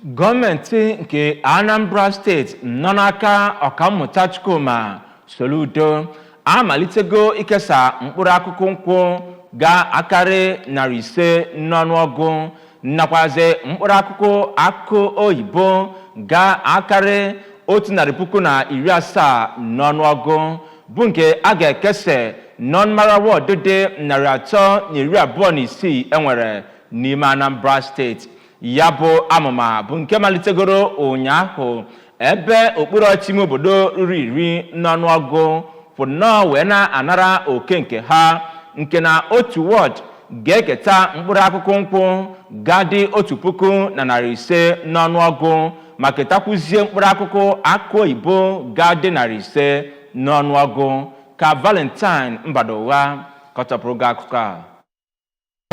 Gọọmenti nke Anambra steeti nọ n'aka ọkammụta Chukwuma Soludo amalitego ikesa mkpụrụ akụkụ nkwụ ga-akarị 500 n'ọnụọgụ nakwazi mkpụrụ akụkụ oyibo ga-akarị 170,000 n'ọnụọgụ bụ nke a ga-ekesa n'ọnụmara wọdụ dị 326 enwere n'ime Anambra steeti. Ya bụ amụma bụ nke malitegoro ụnyaahụ ebe okpuru ọchịchị obodo ruru 10 n'ọnụọgụ pụnọ wee na-anara oke nke ha nke na otu wọd ga-eketa mkpụrụ akụkụ nkwụ ga-adị 1,500 n'ọnụọgụ ma ketakwuzie mkpụrụ akụkụ oyibo ga-adị 500 n'ọnụọgụ ka Valentine Mbadowa kọtọpụrụ gị akụkọ a.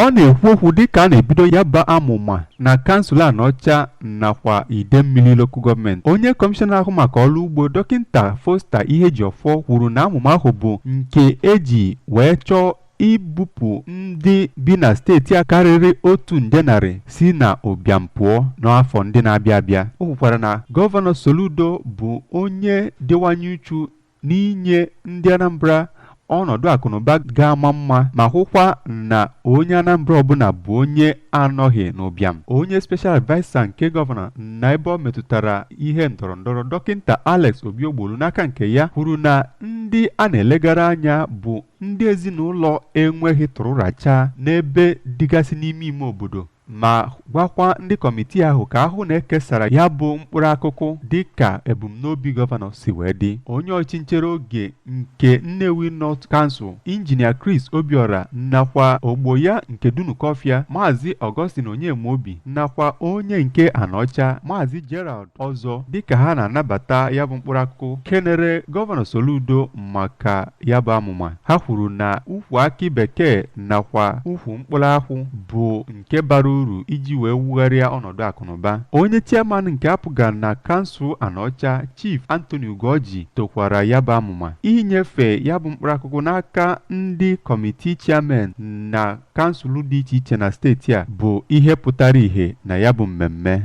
Ọ na-ekwu okwu dịka a na-ebido ya ba amụma na kansụl Anọcha nakwa Idemmili Local Gọọmenti. Onye kọmishọna ahụ maka ọrụ ugbo Dọkịta Foster Ihejiọfọ kwuru na amụma ahụ bụ nke eji wee chọọ ibupụ ndị bi na steeti a karịrị 100 si na ụbịam pụọ n'afọ ndị na-abịa abịa. O kwukwara na Gọvanọ Soludo bụ onye dịwanye uchu n'inye ndị Anambra ọnọdụ akụnụba ga-ama mma ma hụkwa na onye Anambra ọbụla bụ onye anọghị n'ụbịam. Onye special adviser nke gọvanọ na ebe ọ metụtara ihe ndọrọndọrọ Dọkịta Alex Obiogbolu n'aka nke ya kwuru na ndị a na-elegara anya bụ ndị ezinụlọ enweghị tụrụracha n'ebe dịgasị n'ime ime obodo ma gwakwa ndị kọmitii ahụ ka ahụ na-ekesara ya bụ mkpụrụ akụkụ dịka ebumnobi gọvanọ si wee dị. Onye ọchịnchere oge nke Nnewi North Council Injinia Chris Obiora nakwa ogbo ya nke Dunukọfịa Maazị Augustine Onyemobi nakwa onye nke Anọcha Maazị Gerald Ọzọ dịka ha na-anabata ya bụ mkpụrụ akụkụ kenere gọvanọ Soludo maka ya bụ amụma. Ha kwuru na ukwu akị bekee nakwa ukwu mkpụrụ akwụ bụ nke bara uru iji wee wugharịa ọnọdụ akụnụba. Onye chairman nke apụga na kansụl Anọcha Chief Anthony Ugoji tokwara ya bụ amụma inyefe ya bụ mkpụrụ akụkụ n'aka ndị kọmitii chairman na kansụl dị iche iche na steeti a bụ ihe pụtara ihe na ya bụ mmemme.